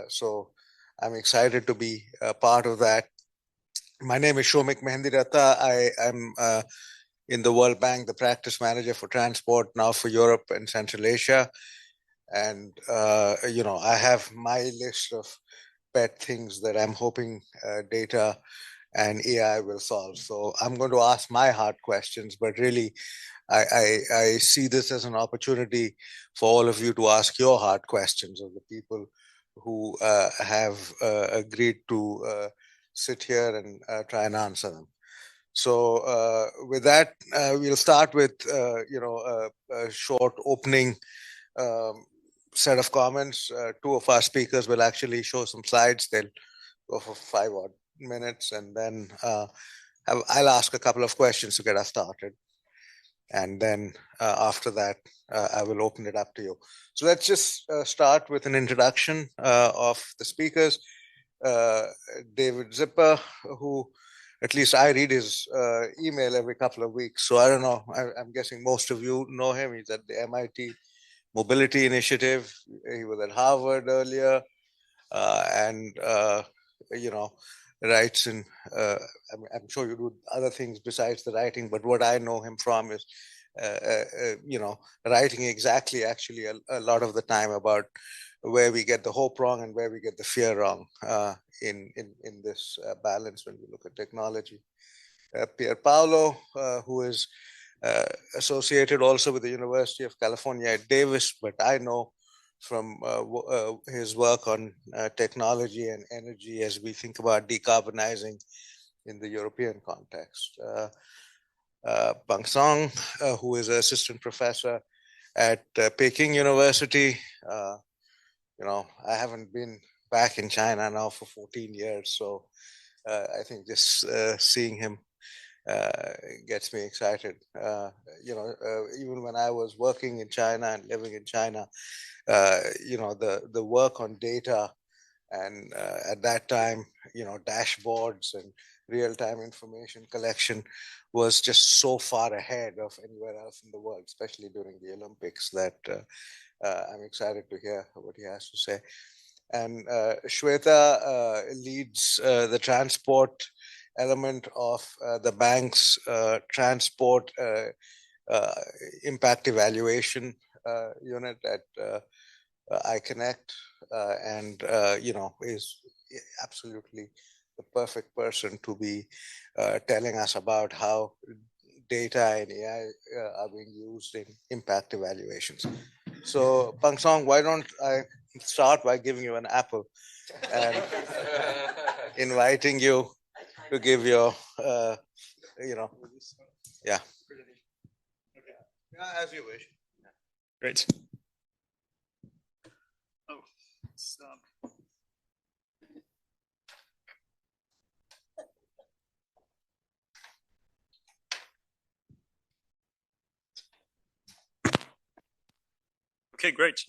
So I'm excited to be a part of that. My name is Shomik Mehendiratta. I am in the World Bank, the practice manager for transport now for Europe and Central Asia. And, I have my list of pet things that I'm hoping data and AI will solve. So I'm going to ask my hard questions, but really, I see this as an opportunity for all of you to ask your hard questions of the people who have agreed to sit here and try and answer them. So with that, we'll start with a short opening um, set of comments. Two of our speakers will actually show some slides. They'll go for 5 odd minutes, and then I'll ask a couple of questions to get us started. And then after that, I will open it up to you. So let's just start with an introduction of the speakers. David Zipper, who at least I read his email every couple of weeks. So I don't know, I'm guessing most of you know him. He's at the MIT Mobility Initiative. He was at Harvard earlier. Writes in, I'm sure you do other things besides the writing, but what I know him from is, writing exactly actually a lot of the time about where we get the hope wrong and where we get the fear wrong in this balance when we look at technology. Pier Paolo, who is associated also with the University of California at Davis, but I know from his work on technology and energy as we think about decarbonizing in the European context. Pang Song, who is an assistant professor at Peking University. I haven't been back in China now for 14 years, so I think just seeing him gets me excited. Even when I was working in China and living in China, the work on data and at that time, dashboards and real-time information collection was just so far ahead of anywhere else in the world, especially during the Olympics, that I'm excited to hear what he has to say. And Shweta leads the transport element of the bank's transport impact evaluation unit at iConnect, and is absolutely the perfect person to be telling us about how data and AI are being used in impact evaluations. So, Pang Song, why don't I start by giving you an apple and inviting you to give your, yeah. Yeah, as you wish. Great. Oh, stop. Okay, great.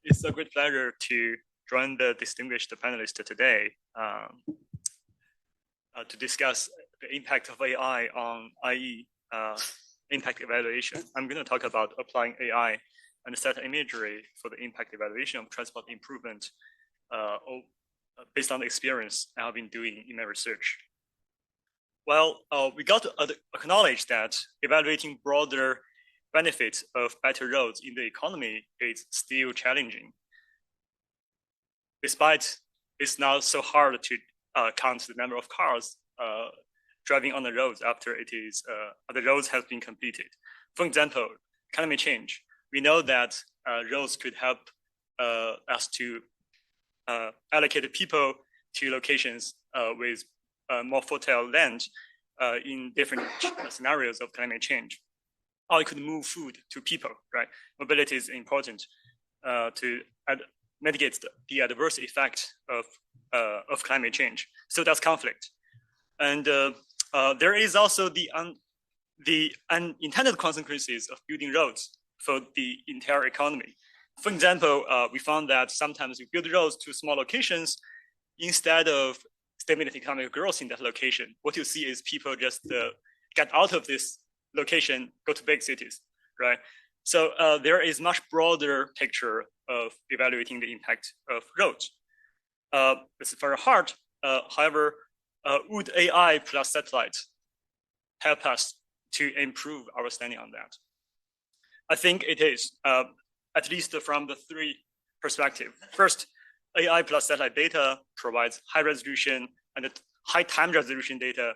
It's a great pleasure to join the distinguished panelists today to discuss the impact of AI on IE impact evaluation. I'm going to talk about applying AI and set imagery for the impact evaluation of transport improvement based on the experience I've been doing in my research. Well, we got to acknowledge that evaluating broader benefits of better roads in the economy is still challenging. Despite it's not so hard to count the number of cars driving on the roads after the roads have been completed. For example, climate change. We know that roads could help us to allocate people to locations with more fertile land in different scenarios of climate change. Or it could move food to people, right? Mobility is important to mitigate the adverse effect of climate change. So that's conflict. And there is also the unintended consequences of building roads for the entire economy. For example, we found that sometimes we build roads to small locations instead of stimulating economic growth in that location. What you see is people just get out of this location, go to big cities, right? So there is much broader picture of evaluating the impact of roads. It's very hard. However, would AI plus satellite help us to improve our standing on that? I think it is, at least from the three perspectives. First, AI plus satellite data provides high resolution and high time resolution data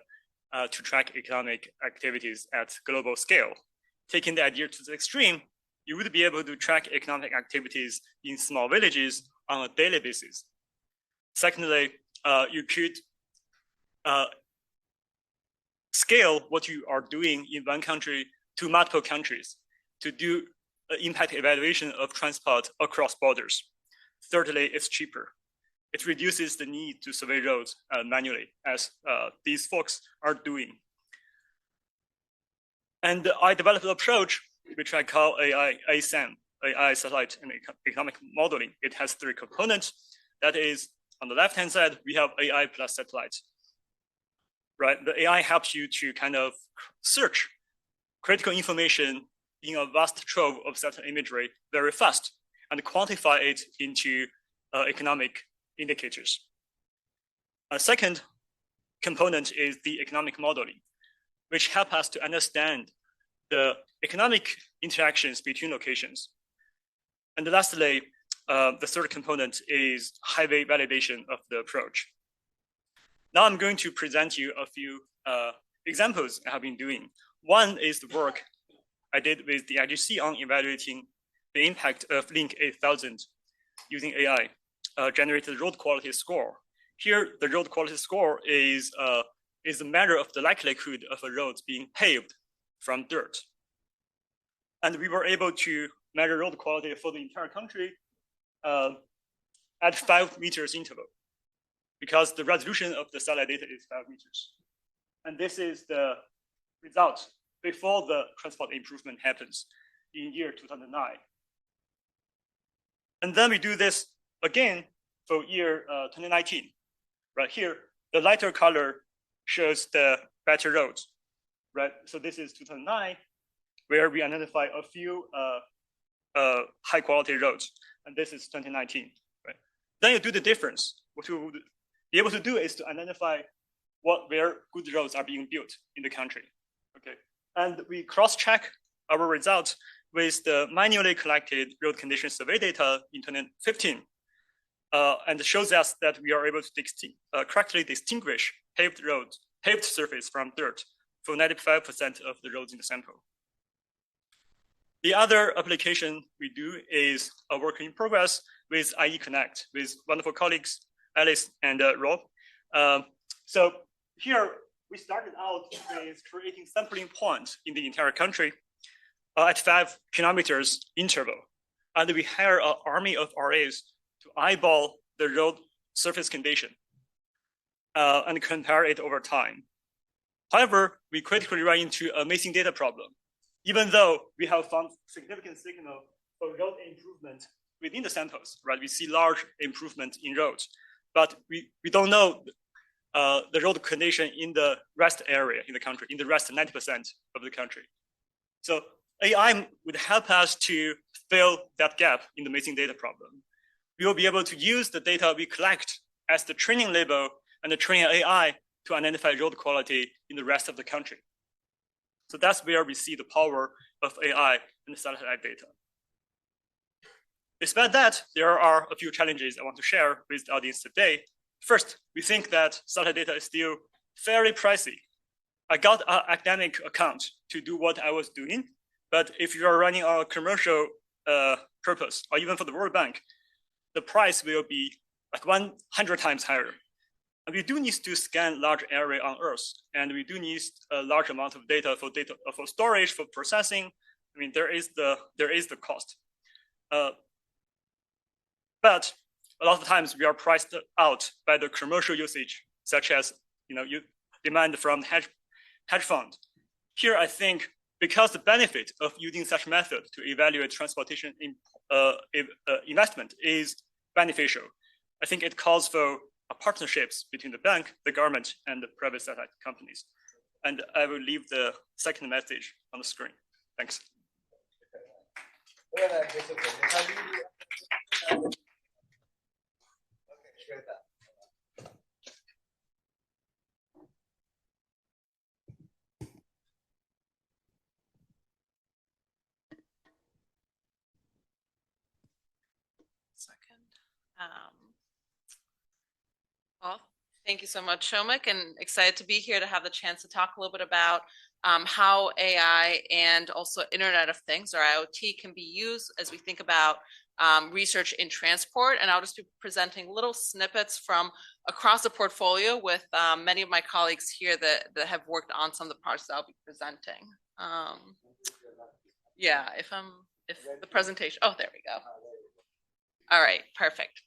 to track economic activities at global scale. Taking the idea to the extreme, you would be able to track economic activities in small villages on a daily basis. Secondly, you could scale what you are doing in one country to multiple countries to do impact evaluation of transport across borders. Thirdly, it's cheaper. It reduces the need to survey roads manually, as these folks are doing. And I developed an approach which I call ASAM, AI Satellite and Economic Modeling. It has three components. That is, on the left-hand side, we have AI plus satellite. Right, the AI helps you to kind of search critical information in a vast trove of satellite imagery very fast and quantify it into economic indicators. A second component is the economic modeling, which help us to understand the economic interactions between locations. And lastly, the third component is highway validation of the approach. Now I'm going to present you a few examples I have been doing. One is the work I did with the IGC on evaluating the impact of Link 8000 using AI, generated road quality score. Here, the road quality score is a measure of the likelihood of a road being paved from dirt. And we were able to measure road quality for the entire country at 5 meters interval, because the resolution of the satellite data is 5 meters. And this is the result before the transport improvement happens in year 2009. And then we do this again for year 2019. Right here, the lighter color shows the better roads, right? So this is 2009, where we identify a few high quality roads, and this is 2019, right? Then you do the difference. What you would be able to do is to identify where good roads are being built in the country, okay? And we cross-check our results with the manually collected road condition survey data in 2015, and shows us that we are able to correctly distinguish paved surface from dirt for 95% of the roads in the sample. The other application we do is a work in progress with IE Connect with wonderful colleagues, Alice and Rob. So here we started out with creating sampling points in the entire country at 5 kilometers interval. And we hire an army of RAs to eyeball the road surface condition and compare it over time. However, we critically run into a missing data problem. Even though we have found significant signal for road improvement within the samples, right? We see large improvement in roads, but we don't know the road condition in the rest area in the country, in the rest 90% of the country. So AI would help us to fill that gap in the missing data problem. We will be able to use the data we collect as the training label and the training AI to identify road quality in the rest of the country. So that's where we see the power of AI and the satellite data. Despite that, there are a few challenges I want to share with the audience today. First, we think that satellite data is still fairly pricey. I got an academic account to do what I was doing, but if you are running a commercial purpose, or even for the World Bank, the price will be like 100 times higher. And we do need to scan large area on Earth, and we do need a large amount of data for storage, for processing. I mean, there is the cost. But a lot of times we are priced out by the commercial usage, such as you demand from hedge fund. Here, I think because the benefit of using such method to evaluate transportation investment is beneficial, I think it calls for partnerships between the bank, the government, and the private satellite companies. And I will leave the second message on the screen. Thanks. Well, thank you so much, Shomik, and excited to be here to have the chance to talk a little bit about how AI and also Internet of Things, or IoT, can be used as we think about research in transport. And I'll just be presenting little snippets from across the portfolio with many of my colleagues here that have worked on some of the projects that I'll be presenting. Yeah, if the presentation, oh, there we go. All right, perfect.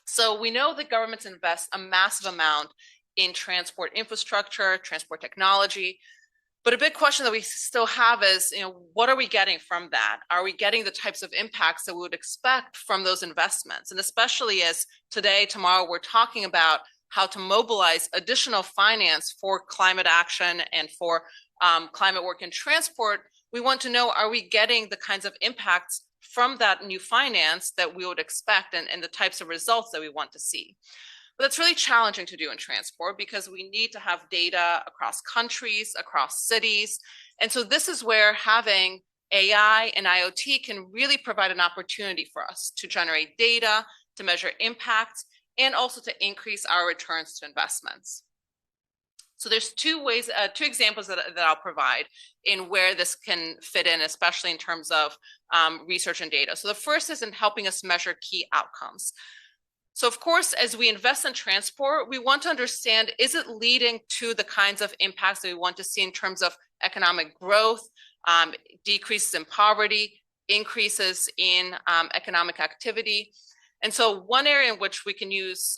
So we know that governments invest a massive amount in transport infrastructure, transport technology. But a big question that we still have is, what are we getting from that? Are we getting the types of impacts that we would expect from those investments? And especially as today, tomorrow, we're talking about how to mobilize additional finance for climate action and for climate work in transport, we want to know, are we getting the kinds of impacts from that new finance that we would expect and the types of results that we want to see? But that's really challenging to do in transport because we need to have data across countries, across cities. And so this is where having AI and IoT can really provide an opportunity for us to generate data, to measure impacts, and also to increase our returns to investments. So there's two examples that I'll provide in where this can fit in, especially in terms of research and data. So the first is in helping us measure key outcomes. So of course, as we invest in transport, we want to understand, is it leading to the kinds of impacts that we want to see in terms of economic growth, decreases in poverty, increases in economic activity? And so one area in which we can use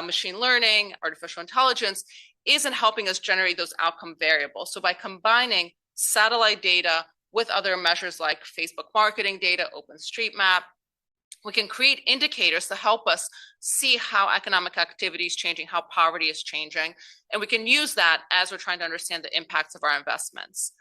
machine learning, artificial intelligence, is in helping us generate those outcome variables. So by combining satellite data with other measures like Facebook marketing data, OpenStreetMap, we can create indicators to help us see how economic activity is changing, how poverty is changing, and we can use that as we're trying to understand the impacts of our investments.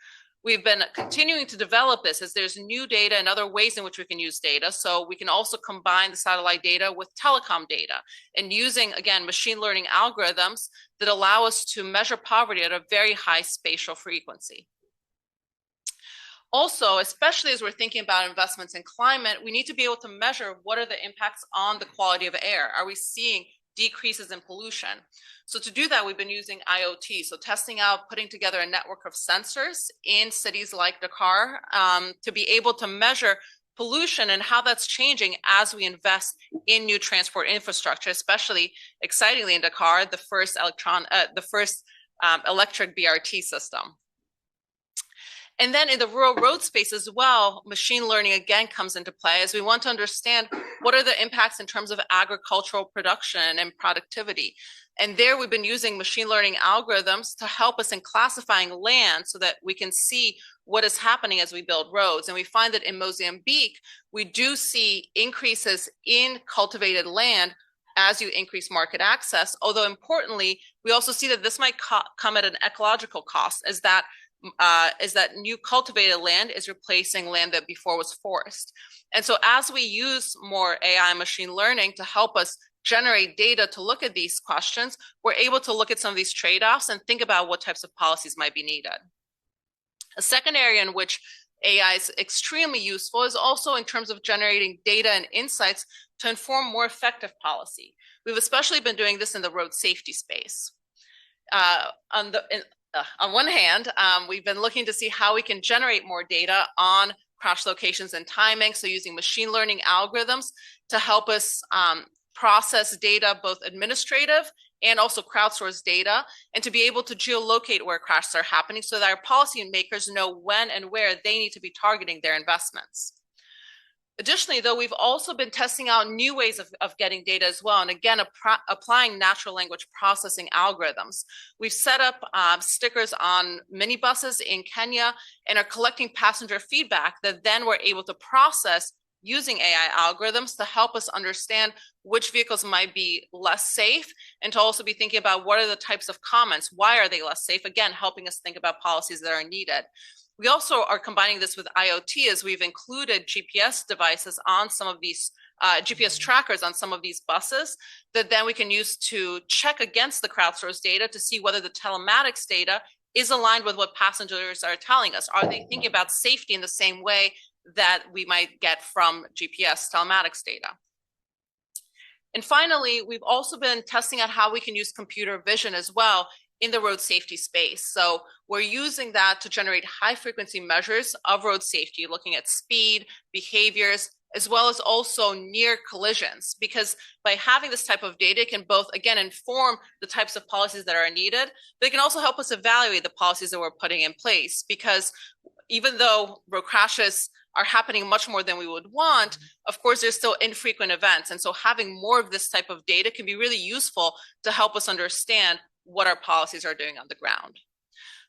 We've been continuing to develop this as there's new data and other ways in which we can use data. So we can also combine the satellite data with telecom data and using, again, machine learning algorithms that allow us to measure poverty at a very high spatial frequency. Also, especially as we're thinking about investments in climate, we need to be able to measure what are the impacts on the quality of air. Are we seeing decreases in pollution? So to do that, we've been using IoT, so testing out, putting together a network of sensors in cities like Dakar to be able to measure pollution and how that's changing as we invest in new transport infrastructure, especially excitingly in Dakar, the first electric BRT system. And then in the rural road space as well, machine learning again comes into play as we want to understand what are the impacts in terms of agricultural production and productivity. And there we've been using machine learning algorithms to help us in classifying land so that we can see what is happening as we build roads. And we find that in Mozambique, we do see increases in cultivated land as you increase market access. Although importantly, we also see that this might come at an ecological cost as that new cultivated land is replacing land that before was forest. And so as we use more AI and machine learning to help us generate data to look at these questions, we're able to look at some of these trade-offs and think about what types of policies might be needed. A second area in which AI is extremely useful is also in terms of generating data and insights to inform more effective policy. We've especially been doing this in the road safety space. On one hand, we've been looking to see how we can generate more data on crash locations and timing. So using machine learning algorithms to help us process data, both administrative and also crowdsourced data, and to be able to geolocate where crashes are happening so that our policymakers know when and where they need to be targeting their investments. Additionally, though, we've also been testing out new ways of getting data as well. And again, applying natural language processing algorithms. We've set up stickers on minibuses in Kenya and are collecting passenger feedback that then we're able to process using AI algorithms to help us understand which vehicles might be less safe and to also be thinking about what are the types of comments, why are they less safe? Again, helping us think about policies that are needed. We also are combining this with IoT as we've included GPS devices on some of these GPS trackers on some of these buses that then we can use to check against the crowdsourced data to see whether the telematics data is aligned with what passengers are telling us. Are they thinking about safety in the same way that we might get from GPS telematics data? And finally, we've also been testing out how we can use computer vision as well in the road safety space. So we're using that to generate high frequency measures of road safety, looking at speed, behaviors, as well as also near collisions, because by having this type of data, it can both, again, inform the types of policies that are needed, but it can also help us evaluate the policies that we're putting in place. Because even though road crashes are happening much more than we would want, of course, there's still infrequent events. And so having more of this type of data can be really useful to help us understand what our policies are doing on the ground.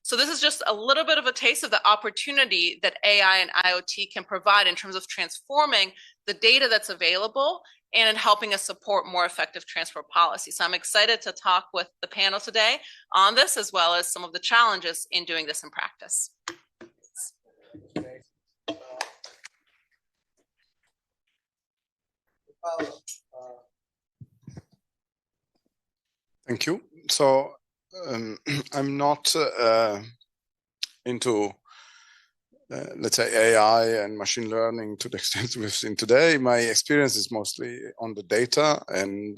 So this is just a little bit of a taste of the opportunity that AI and IoT can provide in terms of transforming the data that's available and in helping us support more effective transport policy. So I'm excited to talk with the panel today on this, as well as some of the challenges in doing this in practice. Thank you. So I'm not into, let's say, AI and machine learning to the extent we've seen today. My experience is mostly on the data and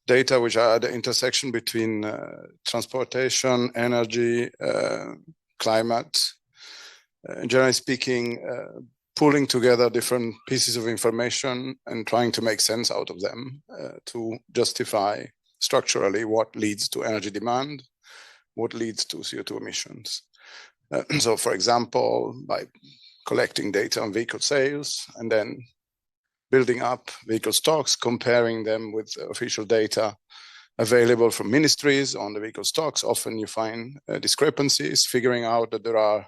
data which are at the intersection between transportation, energy, climate. Generally speaking, pulling together different pieces of information and trying to make sense out of them to justify structurally what leads to energy demand, what leads to CO2 emissions. So for example, by collecting data on vehicle sales and then building up vehicle stocks, comparing them with official data available from ministries on the vehicle stocks, often you find discrepancies, figuring out that there are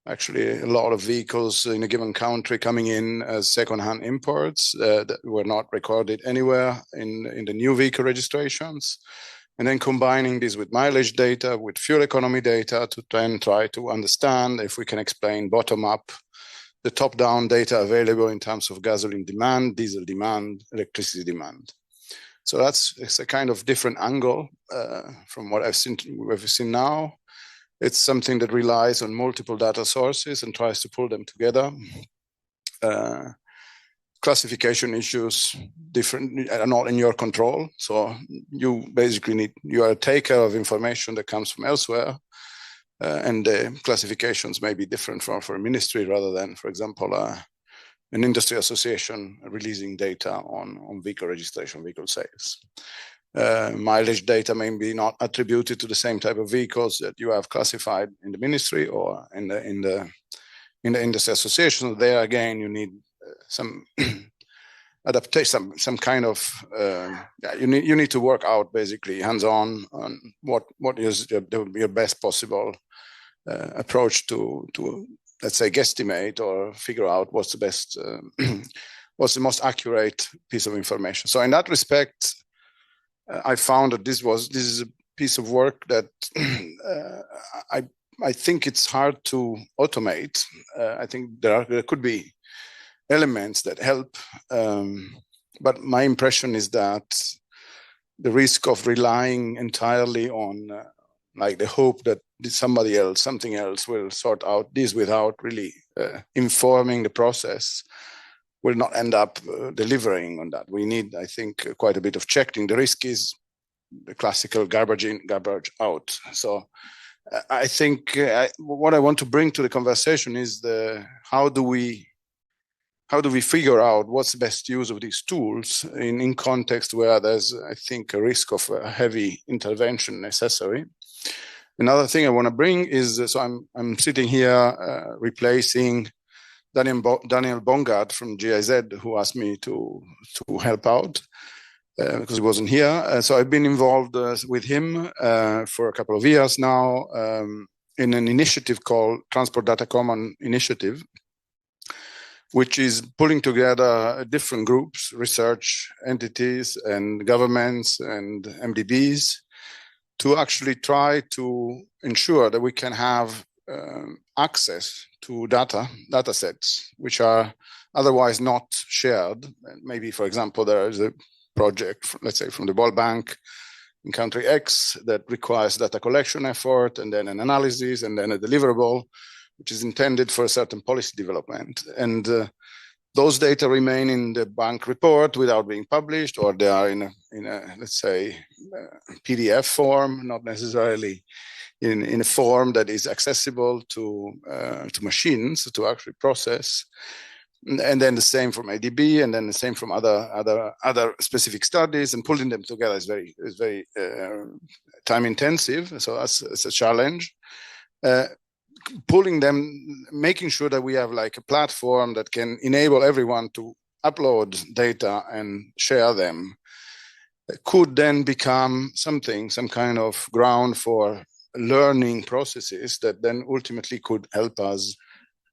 actually a lot of vehicles in a given country coming in as second-hand imports that were not recorded anywhere in the new vehicle registrations. And then combining this with mileage data, with fuel economy data to then try to understand if we can explain bottom-up the top-down data available in terms of gasoline demand, diesel demand, electricity demand. So it's a kind of different angle from what we've seen now. It's something that relies on multiple data sources and tries to pull them together. Classification issues are not in your control. So you basically you are a taker of information that comes from elsewhere. And the classifications may be different for a ministry rather than, for example, an industry association releasing data on vehicle registration, vehicle sales. Mileage data may be not attributed to the same type of vehicles that you have classified in the ministry or in the industry association. There again, you need some adaptation, some kind of you need to work out basically hands-on on what is your best possible approach to let's say guesstimate or figure out what's the best what's the most accurate piece of information. So in that respect, I found that this is a piece of work that I think it's hard to automate. I think there could be elements that help, but my impression is that the risk of relying entirely on like the hope that something else will sort out this without really informing the process will not end up delivering on that. We need, I think, quite a bit of checking. The risk is the classical garbage in, garbage out. So I think what I want to bring to the conversation is how do we figure out what's the best use of these tools in context where there's, I think, a risk of a heavy intervention necessary. Another thing I want to bring is, so I'm sitting here replacing Daniel Bongard from GIZ, who asked me to help out because he wasn't here. So I've been involved with him for a couple of years now in an initiative called Transport Data Common Initiative, which is pulling together different groups, research entities and governments and MDBs to actually try to ensure that we can have access to data sets which are otherwise not shared. Maybe, for example, there is a project, let's say from the World Bank in country X, that requires data collection effort and then an analysis and then a deliverable, which is intended for a certain policy development. And those data remain in the bank report without being published, or they are in a let's say PDF form, not necessarily in a form that is accessible to machines to actually process. And then the same from ADB, and then the same from other specific studies, and pulling them together is very time intensive. So it's a challenge. Pulling them, making sure that we have like a platform that can enable everyone to upload data and share them, could then become some kind of ground for learning processes that then ultimately could help us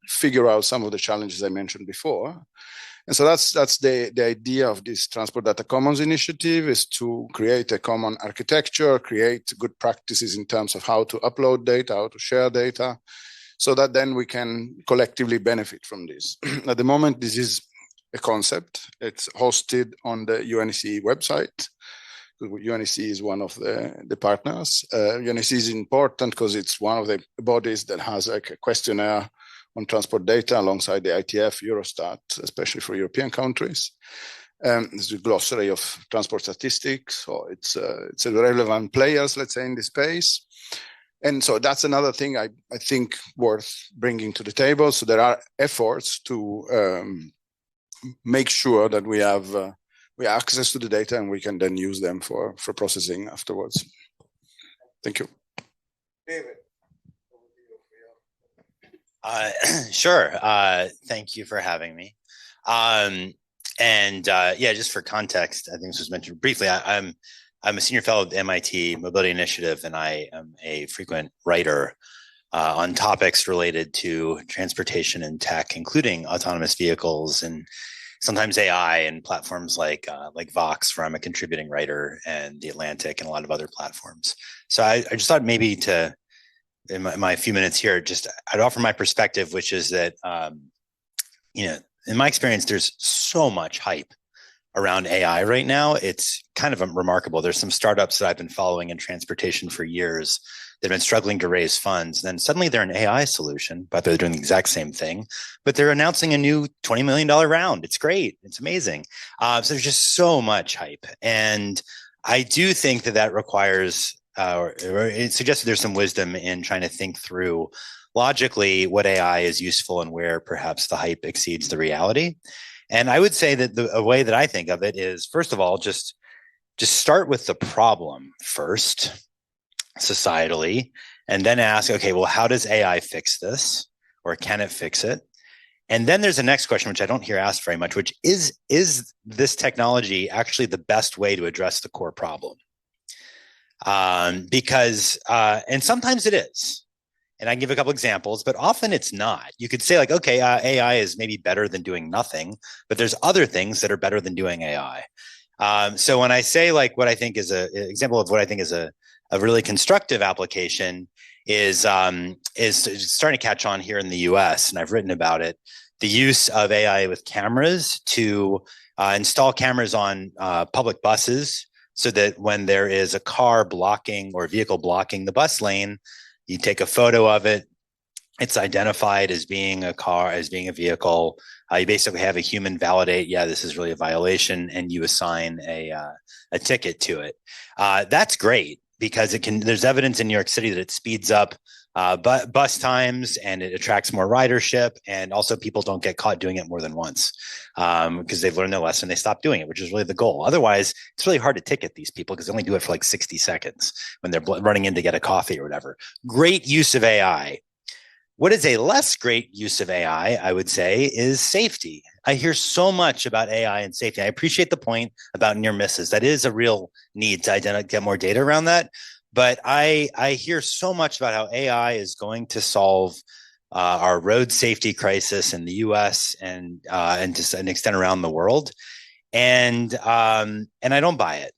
figure out some of the challenges I mentioned before. And so that's the idea of this Transport Data Commons initiative, is to create a common architecture, create good practices in terms of how to upload data, how to share data, so that then we can collectively benefit from this. At the moment, this is a concept. It's hosted on the UNECE website. UNECE is one of the partners. UNECE is important because it's one of the bodies that has like a questionnaire on transport data alongside the ITF, Eurostat, especially for European countries. It's a glossary of transport statistics, so it's a relevant players, let's say, in this space. And so that's another thing I think worth bringing to the table. So there are efforts to make sure that we have access to the data and we can then use them for processing afterwards. Thank you. David. Sure. Thank you for having me. Yeah, just for context, I think this was mentioned briefly. I'm a senior fellow at the MIT Mobility Initiative, and I am a frequent writer on topics related to transportation and tech, including autonomous vehicles and sometimes AI and platforms like Vox, where I'm a contributing writer, and The Atlantic and a lot of other platforms. So I just thought maybe in my few minutes here, I'd offer my perspective, which is that, in my experience, there's so much hype around AI right now. It's kind of remarkable. There's some startups that I've been following in transportation for years that have been struggling to raise funds. Then suddenly they're an AI solution, but they're doing the exact same thing, but they're announcing a new $20 million round. It's great. It's amazing. So there's just so much hype. And I do think that requires or it suggests there's some wisdom in trying to think through logically what AI is useful and where perhaps the hype exceeds the reality. And I would say that a way that I think of it is, first of all, just start with the problem first, societally, and then ask, okay, well, how does AI fix this, or can it fix it? And then there's a next question, which I don't hear asked very much, which is this technology actually the best way to address the core problem? Because sometimes it is, and I can give a couple examples, but often it's not. You could say like, okay, AI is maybe better than doing nothing, but there's other things that are better than doing AI. So when I say like what I think is an example of what I think is a really constructive application is starting to catch on here in the US, and I've written about it, the use of AI with cameras to install cameras on public buses, so that when there is a car blocking or vehicle blocking the bus lane, you take a photo of it. It's identified as being a car, as being a vehicle. You basically have a human validate, yeah, this is really a violation, and you assign a ticket to it. That's great because there's evidence in New York City that it speeds up bus times, and it attracts more ridership, and also people don't get caught doing it more than once because they've learned their lesson. They stop doing it, which is really the goal. Otherwise, it's really hard to ticket these people because they only do it for like 60 seconds when they're running in to get a coffee or whatever. Great use of AI. What is a less great use of AI, I would say, is safety. I hear so much about AI and safety. I appreciate the point about near misses. That is a real need to get more data around that. But I hear so much about how AI is going to solve our road safety crisis in the U.S. and to an extent around the world, and I don't buy it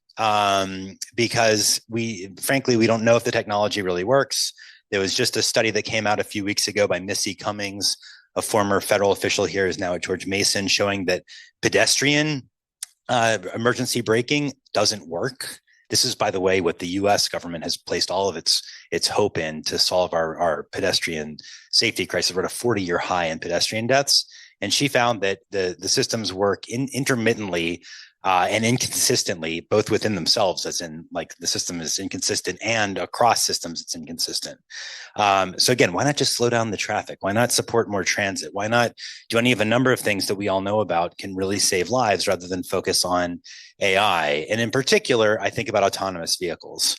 because frankly we don't know if the technology really works. There was just a study that came out a few weeks ago by Missy Cummings, a former federal official here, is now at George Mason, showing that pedestrian emergency braking doesn't work. This is, by the way, what the U.S. government has placed all of its hope in to solve our pedestrian safety crisis. We're at a 40-year high in pedestrian deaths. And she found that the systems work intermittently and inconsistently, both within themselves, as in like the system is inconsistent, and across systems it's inconsistent. So again, why not just slow down the traffic? Why not support more transit? Why not do any of a number of things that we all know about can really save lives rather than focus on AI? And in particular, I think about autonomous vehicles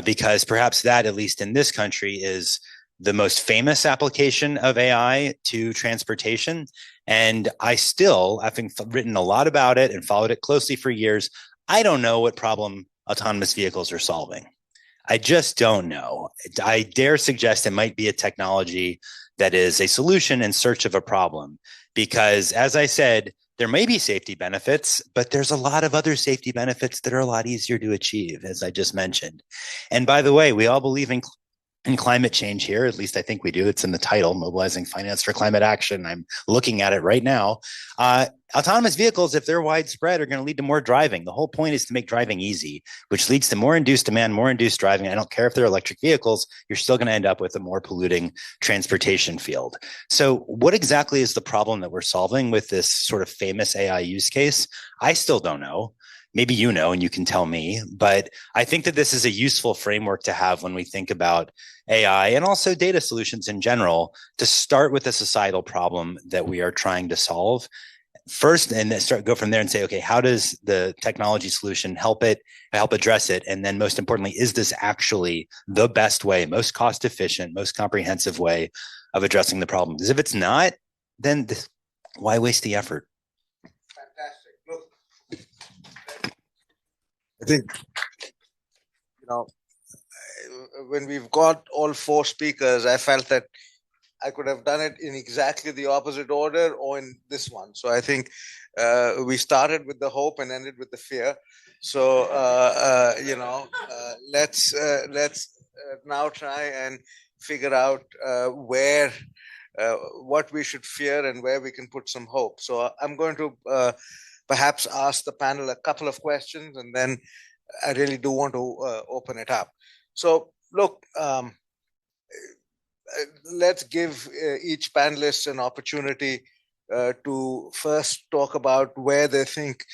because perhaps that, at least in this country, is the most famous application of AI to transportation. And I still, having written a lot about it and followed it closely for years, I don't know what problem autonomous vehicles are solving. I just don't know. I dare suggest it might be a technology that is a solution in search of a problem. Because as I said, there may be safety benefits, but there's a lot of other safety benefits that are a lot easier to achieve, as I just mentioned. And by the way, we all believe in climate change here, at least I think we do. It's in the title, Mobilizing Finance for Climate Action. I'm looking at it right now. Autonomous vehicles, if they're widespread, are going to lead to more driving. The whole point is to make driving easy, which leads to more induced demand, more induced driving. I don't care if they're electric vehicles, you're still going to end up with a more polluting transportation field. So what exactly is the problem that we're solving with this sort of famous AI use case? I still don't know. Maybe you know, and you can tell me, but I think that this is a useful framework to have when we think about AI and also data solutions in general, to start with a societal problem that we are trying to solve first, and then go from there and say, okay, how does the technology solution help address it? And then most importantly, is this actually the best way, most cost efficient, most comprehensive way of addressing the problem? Because if it's not, then why waste the effort? Fantastic. Look, I think, when we've got all four speakers, I felt that I could have done it in exactly the opposite order or in this one. So I think we started with the hope and ended with the fear. So, let's now try and figure out what we should fear and where we can put some hope. So I'm going to perhaps ask the panel a couple of questions, and then I really do want to open it up. So look, let's give each panelist an opportunity to first talk about where they think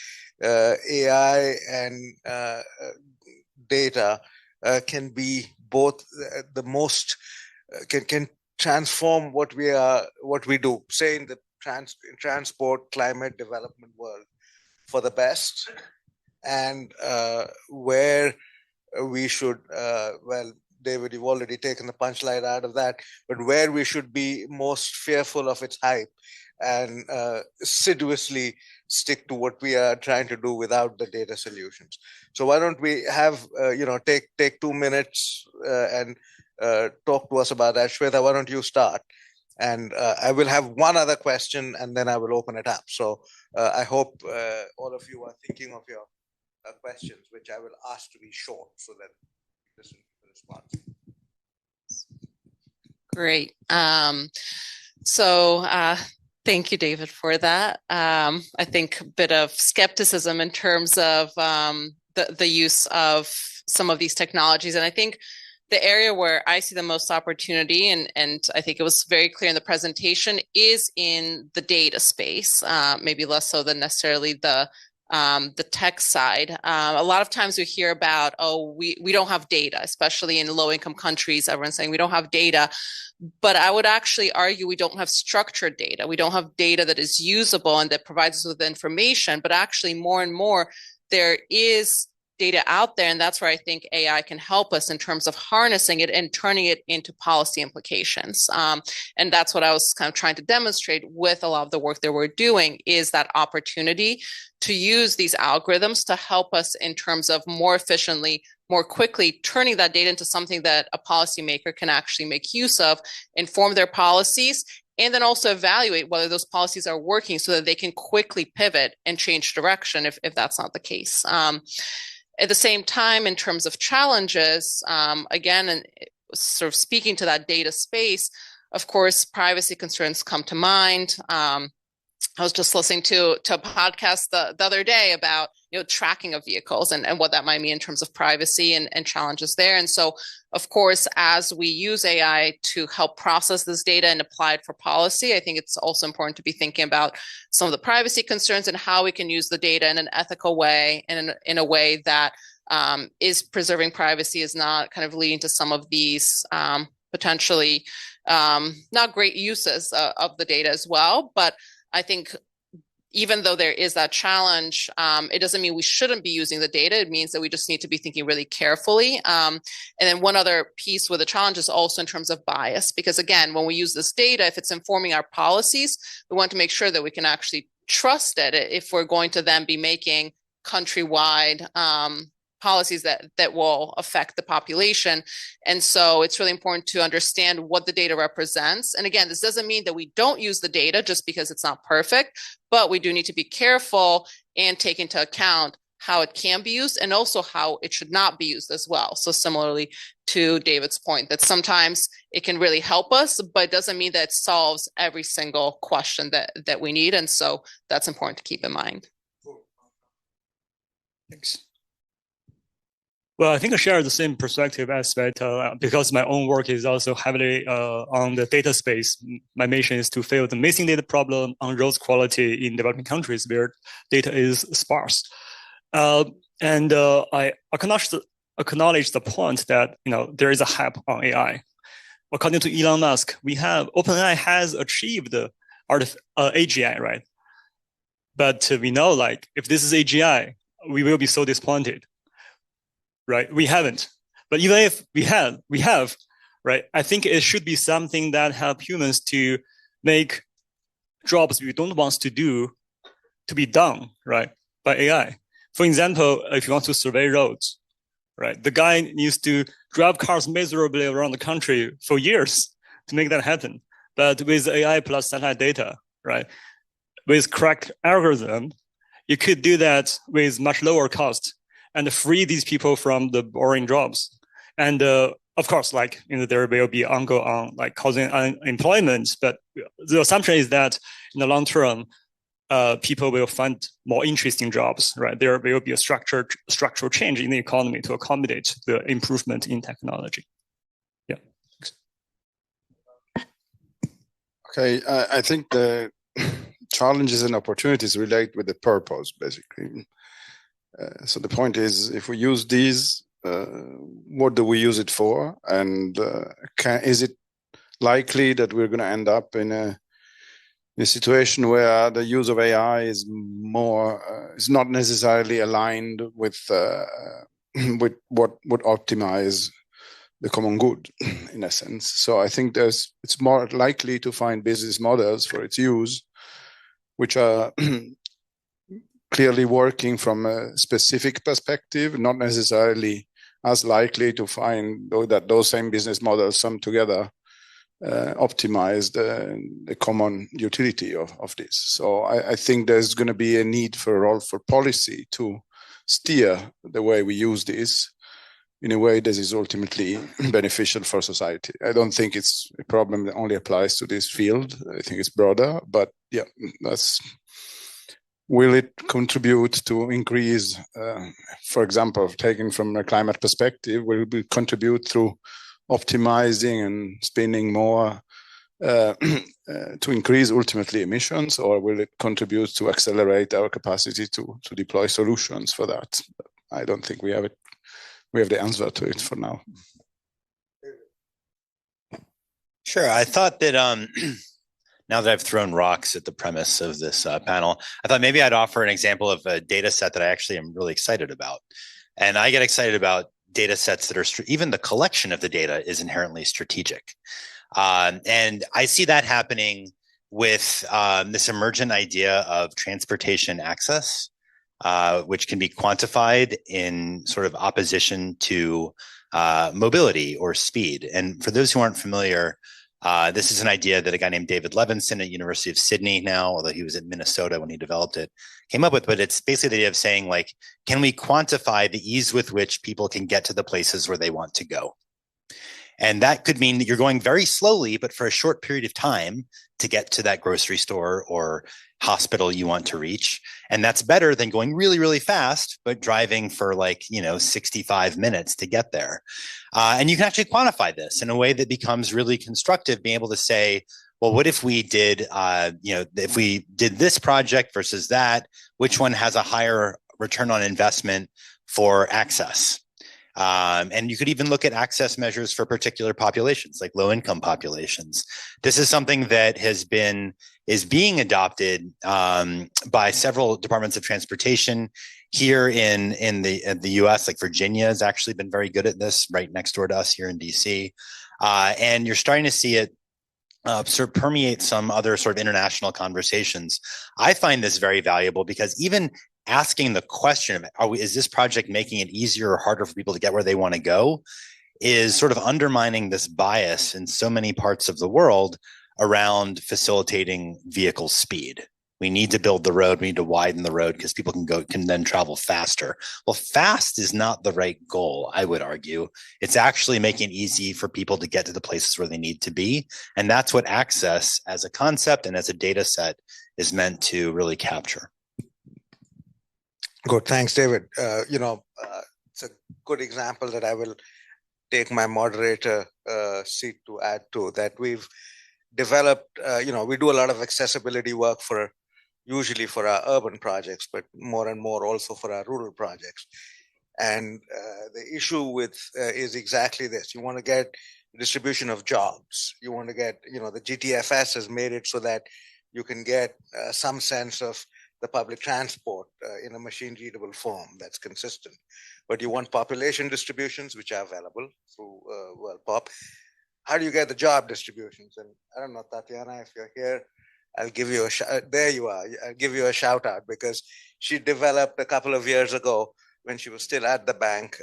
AI and data can be both the most, can transform what we do, say in the transport, climate, development world for the best, and where we should, David, you've already taken the punchline out of that, but where we should be most fearful of its hype and assiduously stick to what we are trying to do without the data solutions. So why don't we have, take 2 minutes and talk to us about that. Shweta, why don't you start? And I will have one other question, and then I will open it up. So I hope all of you are thinking of your questions, which I will ask to be short so that you listen to the response. Great. Thank you, David, for that. I think a bit of skepticism in terms of the use of some of these technologies. And I think the area where I see the most opportunity, and I think it was very clear in the presentation, is in the data space, maybe less so than necessarily the tech side. A lot of times we hear about, we don't have data, especially in low-income countries. Everyone's saying we don't have data. But I would actually argue we don't have structured data. We don't have data that is usable and that provides us with information. But actually, more and more, there is data out there. And that's where I think AI can help us in terms of harnessing it and turning it into policy implications. And that's what I was kind of trying to demonstrate with a lot of the work that we're doing, is that opportunity to use these algorithms to help us in terms of more efficiently, more quickly turning that data into something that a policymaker can actually make use of, inform their policies, and then also evaluate whether those policies are working so that they can quickly pivot and change direction if that's not the case. At the same time, in terms of challenges, again, and sort of speaking to that data space, of course, privacy concerns come to mind. I was just listening to a podcast the other day about, tracking of vehicles and what that might mean in terms of privacy and challenges there. And so, of course, as we use AI to help process this data and apply it for policy, I think it's also important to be thinking about some of the privacy concerns and how we can use the data in an ethical way and in a way that is preserving privacy, is not kind of leading to some of these potentially not great uses of the data as well. But I think even though there is that challenge, it doesn't mean we shouldn't be using the data. It means that we just need to be thinking really carefully. And then one other piece with the challenge is also in terms of bias, because again, when we use this data, if it's informing our policies, we want to make sure that we can actually trust it if we're going to then be making countrywide policies that will affect the population. And so it's really important to understand what the data represents. And again, this doesn't mean that we don't use the data just because it's not perfect, but we do need to be careful and take into account how it can be used and also how it should not be used as well. So similarly to David's point, that sometimes it can really help us, but it doesn't mean that it solves every single question that we need. And so that's important to keep in mind. Thanks. Well, I think I share the same perspective aspect because my own work is also heavily on the data space. My mission is to fill the missing data problem on roads quality in developing countries where data is sparse. And I acknowledge the point that there is a hype on AI. According to Elon Musk, OpenAI has achieved AGI, right? But we know, if this is AGI, we will be so disappointed. Right, we haven't. But even if we have, right? I think it should be something that help humans to make jobs we don't want to do to be done, right, by AI. For example, if you want to survey roads, right, the guy needs to drive cars miserably around the country for years to make that happen. But with AI plus satellite data, right, with correct algorithm, you could do that with much lower cost and free these people from the boring jobs. And of course, there will be ongoing, causing unemployment, but the assumption is that in the long term, people will find more interesting jobs, right? There will be a structural change in the economy to accommodate the improvement in technology. Yeah. Okay, I think the challenges and opportunities relate with the purpose, basically. So the point is, if we use these, what do we use it for? And is it likely that we're going to end up in a situation where the use of AI is is not necessarily aligned with what would optimize the common good, in a sense? So I think it's more likely to find business models for its use, which are clearly working from a specific perspective, not necessarily as likely to find that those same business models sum together optimize the common utility of this. So I think there's going to be a need for a role for policy to steer the way we use this in a way that is ultimately beneficial for society. I don't think it's a problem that only applies to this field. I think it's broader, but yeah, will it contribute to increase, for example, taken from a climate perspective, will it contribute through optimizing and spending more to increase ultimately emissions, or will it contribute to accelerate our capacity to deploy solutions for that? I don't think we have the answer to it for now. Sure. I thought that now that I've thrown rocks at the premise of this panel, I thought maybe I'd offer an example of a data set that I actually am really excited about. And I get excited about data sets that are, even the collection of the data is inherently strategic. And I see that happening with this emergent idea of transportation access, which can be quantified in sort of opposition to mobility or speed. And for those who aren't familiar, this is an idea that a guy named David Levinson at University of Sydney now, although he was at Minnesota when he developed it, came up with. But it's basically the idea of saying, can we quantify the ease with which people can get to the places where they want to go? And that could mean that you're going very slowly, but for a short period of time to get to that grocery store or hospital you want to reach. And that's better than going really, really fast, but driving for 65 minutes to get there. And you can actually quantify this in a way that becomes really constructive, being able to say, well, what if we did, if we did this project versus that, which one has a higher return on investment for access? And you could even look at access measures for particular populations, like low-income populations. This is something that is being adopted by several departments of transportation here in the U.S. Like Virginia has actually been very good at this, right next door to us here in D.C. And you're starting to see it sort of permeate some other sort of international conversations. I find this very valuable because even asking the question of is this project making it easier or harder for people to get where they want to go is sort of undermining this bias in so many parts of the world around facilitating vehicle speed. We need to build the road. We need to widen the road because people can then travel faster. Well, fast is not the right goal, I would argue. It's actually making it easy for people to get to the places where they need to be. And that's what access as a concept and as a data set is meant to really capture. Good. Thanks, David. It's a good example that I will take my moderator seat to add to, that we've developed, we do a lot of accessibility work usually for our urban projects, but more and more also for our rural projects. And the issue is exactly this. You want to get distribution of jobs. You want to get, the GTFS has made it so that you can get some sense of the public transport in a machine readable form that's consistent. But you want population distributions, which are available through WorldPop. How do you get the job distributions? And I don't know, Tatiana, if you're here, I'll give you there you are. I'll give you a shout out because she developed a couple of years ago when she was still at the bank,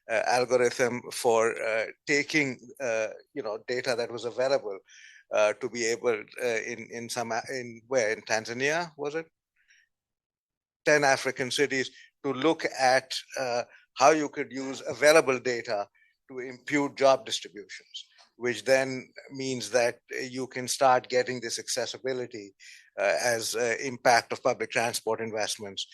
algorithm for taking, data that was available to be able in Tanzania, was it? 10 African cities to look at how you could use available data to impute job distributions, which then means that you can start getting this accessibility as impact of public transport investments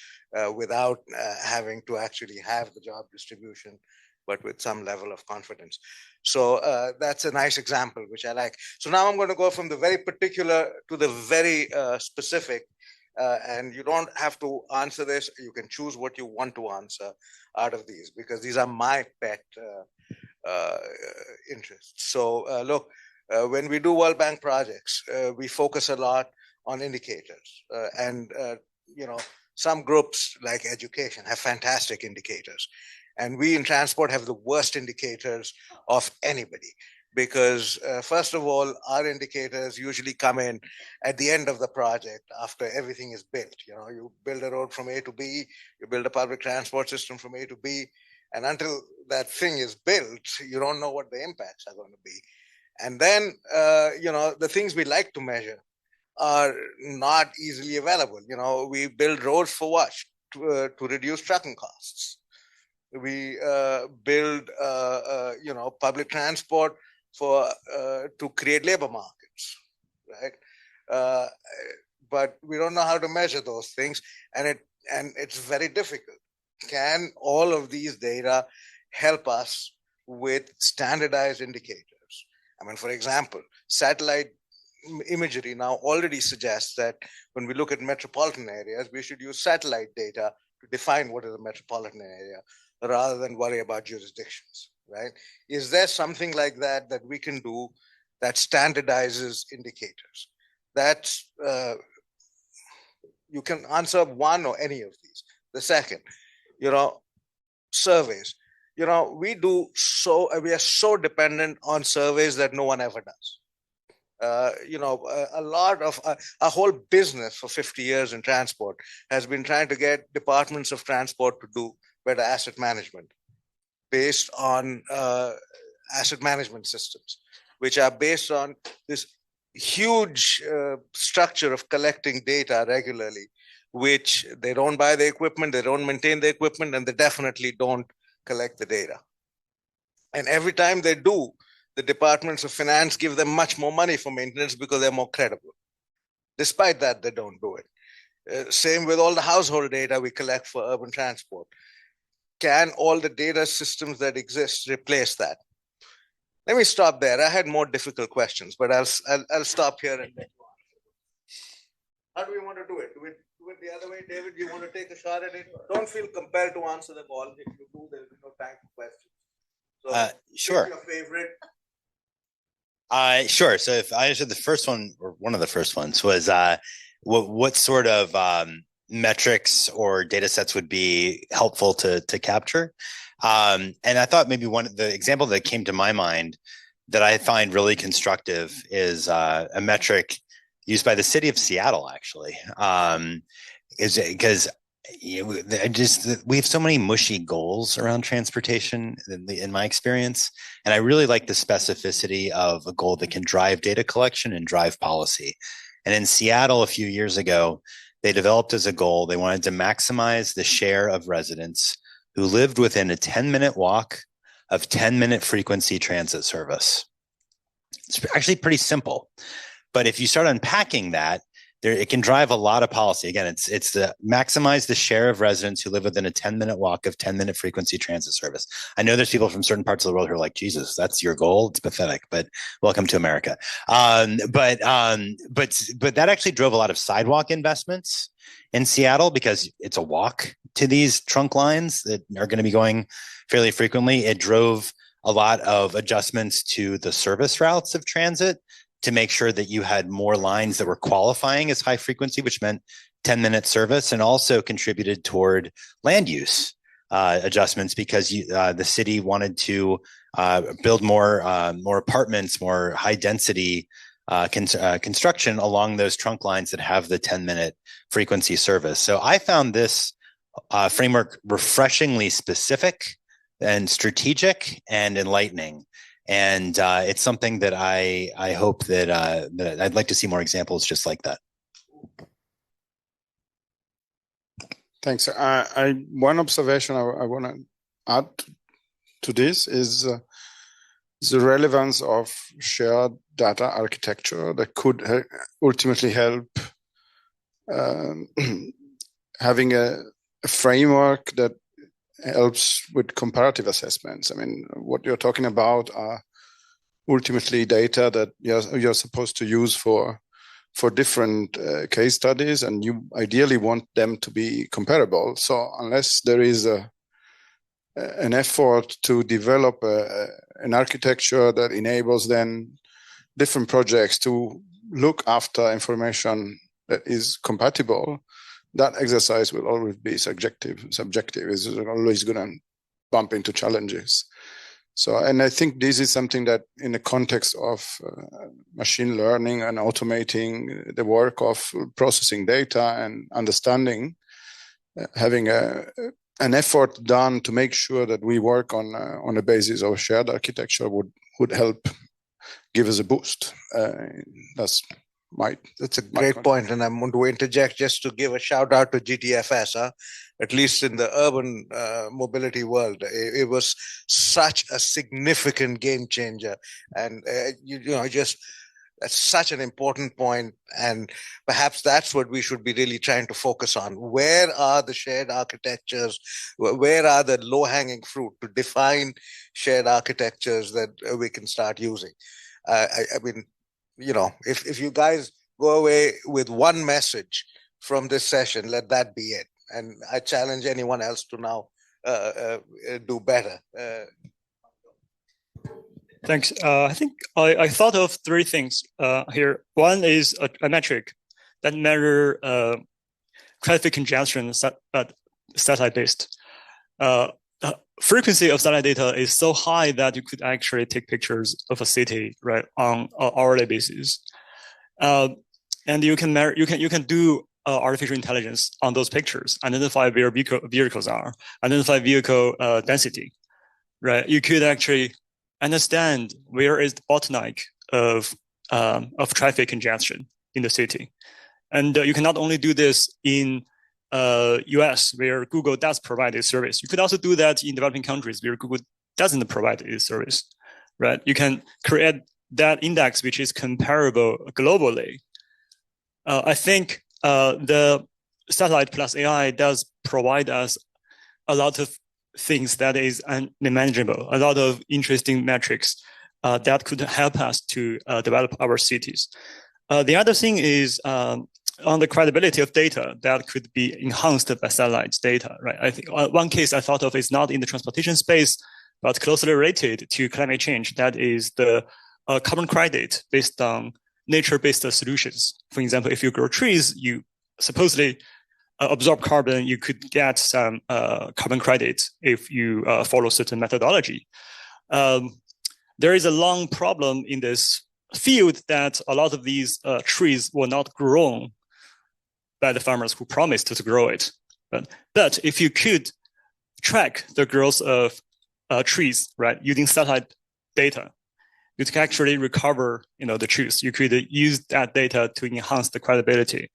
without having to actually have the job distribution, but with some level of confidence. So that's a nice example, which I like. So now I'm going to go from the very particular to the very specific. And you don't have to answer this. You can choose what you want to answer out of these, because these are my pet interests. So look, when we do World Bank projects, we focus a lot on indicators. Some groups like education have fantastic indicators. And we in transport have the worst indicators of anybody. Because first of all, our indicators usually come in at the end of the project after everything is built. You build a road from A to B, you build a public transport system from A to B, and until that thing is built, you don't know what the impacts are going to be. And then, the things we like to measure are not easily available. We build roads for what? To reduce trucking costs. We build, public transport to create labor markets, right? But we don't know how to measure those things, and it's very difficult. Can all of these data help us with standardized indicators? I mean, for example, satellite imagery now already suggests that when we look at metropolitan areas, we should use satellite data to define what is a metropolitan area rather than worry about jurisdictions. Right? Is there something like that we can do that standardizes indicators? That's you can answer one or any of these. The second, surveys. We are so dependent on surveys that no one ever does. A lot of our whole business for 50 years in transport has been trying to get departments of transport to do better asset management, based on asset management systems, which are based on this huge structure of collecting data regularly, which they don't buy the equipment, they don't maintain the equipment, and they definitely don't collect the data. And every time they do, the departments of finance give them much more money for maintenance because they're more credible. Despite that, they don't do it. Same with all the household data we collect for urban transport. Can all the data systems that exist replace that? Let me stop there. I had more difficult questions, but I'll stop here and let you answer. How do we want to do it? Do we do it the other way, David? You want to take a shot at it? Don't feel compelled to answer them all. If you do, there will be no time for questions. So, Sure. Your favorite? Sure. So if I answered the first one, or one of the first ones, was what sort of metrics or data sets would be helpful to capture? And I thought maybe the example that came to my mind that I find really constructive is a metric used by the city of Seattle, actually, is because we have so many mushy goals around transportation in my experience. And I really like the specificity of a goal that can drive data collection and drive policy. And in Seattle, a few years ago, they developed as a goal, they wanted to maximize the share of residents who lived within a 10-minute walk of 10-minute frequency transit service. It's actually pretty simple. But if you start unpacking that, it can drive a lot of policy. Again, it's to maximize the share of residents who live within a 10-minute walk of 10-minute frequency transit service. I know there's people from certain parts of the world who are like, Jesus, that's your goal. It's pathetic, but welcome to America. But that actually drove a lot of sidewalk investments in Seattle because it's a walk to these trunk lines that are going to be going fairly frequently. It drove a lot of adjustments to the service routes of transit to make sure that you had more lines that were qualifying as high frequency, which meant 10-minute service, and also contributed toward land use adjustments because the city wanted to build more apartments, more high density construction along those trunk lines that have the 10-minute frequency service. So I found this framework refreshingly specific and strategic and enlightening. And it's something that I hope that I'd like to see more examples just like that. Thanks. One observation I want to add to this is the relevance of shared data architecture that could ultimately help having a framework that helps with comparative assessments. I mean, what you're talking about are ultimately data that you're supposed to use for different case studies, and you ideally want them to be comparable. So unless there is an effort to develop an architecture that enables then different projects to look after information that is compatible, that exercise will always be subjective. Is always going to bump into challenges. So, and I think this is something that in the context of machine learning and automating the work of processing data and understanding, having an effort done to make sure that we work on the basis of shared architecture would help give us a boost. That's a great point, and I'm going to interject just to give a shout out to GTFS. At least in the urban mobility world, it was such a significant game changer, and just that's such an important point, and perhaps that's what we should be really trying to focus on. Where are the shared architectures? Where are the low-hanging fruit to define shared architectures that we can start using? I mean, if you guys go away with one message from this session, let that be it. And I challenge anyone else to now do better. Thanks. I think I thought of three things here. One is a metric that measure traffic congestion satellite-based. Frequency of satellite data is so high that you could actually take pictures of a city right on an hourly basis, and you can do artificial intelligence on those pictures, identify where vehicles are, identify vehicle density, right? You could actually understand where is the bottleneck of traffic congestion in the city, and you can not only do this in US where Google does provide this service. You could also do that in developing countries where Google doesn't provide this service, right? You can create that index which is comparable globally. I think the satellite plus AI does provide us a lot of things that is unimaginable, a lot of interesting metrics that could help us to develop our cities. The other thing is on the credibility of data that could be enhanced by satellite data, right? I think one case I thought of is not in the transportation space, but closely related to climate change. That is the carbon credit based on nature-based solutions. For example, if you grow trees, you supposedly absorb carbon, you could get some carbon credit if you follow certain methodology. There is a long problem in this field that a lot of these trees were not grown by the farmers who promised to grow it. But if you could track the growth of trees, right, using satellite data, you can actually recover, the trees. You could use that data to enhance the credibility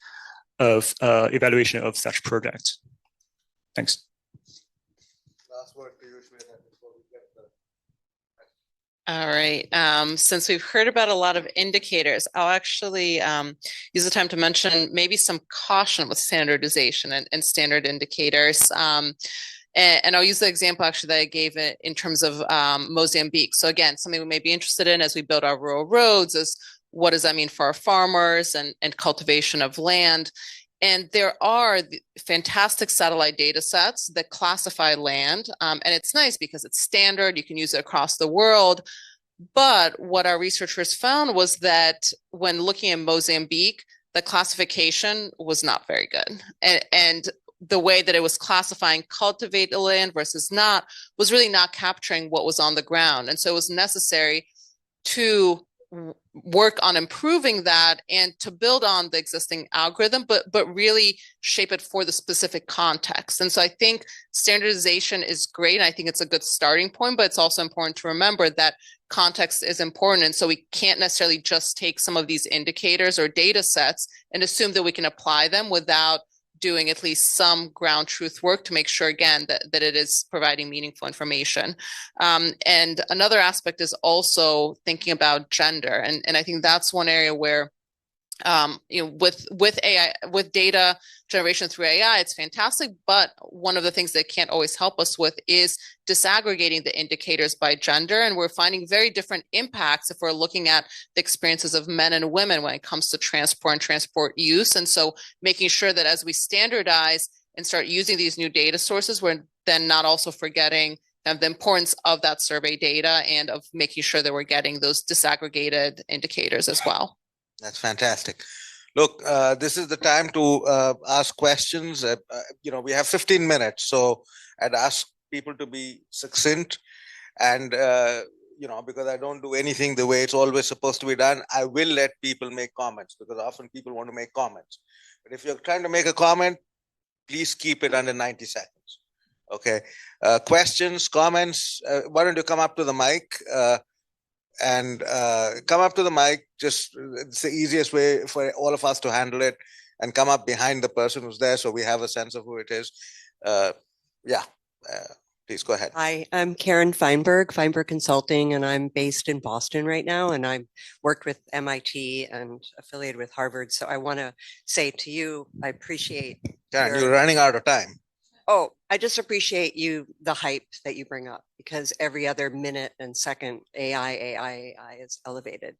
of evaluation of such projects. Thanks. Last word to you, Shweta, before we get the. All right. Since we've heard about a lot of indicators, I'll actually use the time to mention maybe some caution with standardization and standard indicators. And I'll use the example actually that I gave it in terms of Mozambique. So again, something we may be interested in as we build our rural roads is what does that mean for our farmers and cultivation of land? And there are fantastic satellite data sets that classify land. And it's nice because it's standard, you can use it across the world. But what our researchers found was that when looking at Mozambique, the classification was not very good. And the way that it was classifying cultivated land versus not was really not capturing what was on the ground. And so it was necessary to work on improving that and to build on the existing algorithm, but really shape it for the specific context. And so I think standardization is great. I think it's a good starting point, but it's also important to remember that context is important. And so we can't necessarily just take some of these indicators or data sets and assume that we can apply them without doing at least some ground truth work to make sure, again, that it is providing meaningful information. And another aspect is also thinking about gender. And I think that's one area where, with AI, with data generation through AI, it's fantastic. But one of the things that can't always help us with is disaggregating the indicators by gender. And we're finding very different impacts if we're looking at the experiences of men and women when it comes to transport and transport use. And so making sure that as we standardize and start using these new data sources, we're then not also forgetting the importance of that survey data and of making sure that we're getting those disaggregated indicators as well. That's fantastic. Look, this is the time to ask questions. We have 15 minutes, so I'd ask people to be succinct. And, because I don't do anything the way it's always supposed to be done, I will let people make comments because often people want to make comments. But if you're trying to make a comment, please keep it under 90 seconds. Okay. Questions, comments, why don't you come up to the mic? And come up to the mic. Just it's the easiest way for all of us to handle it, and come up behind the person who's there so we have a sense of who it is. Please go ahead. Hi, I'm Karen Feinberg Consulting, and I'm based in Boston right now, and I've worked with MIT and affiliated with Harvard. So I want to say to you, I appreciate Karen, you're running out of time. Oh, I just appreciate the hype that you bring up, because every other minute and second AI is elevated.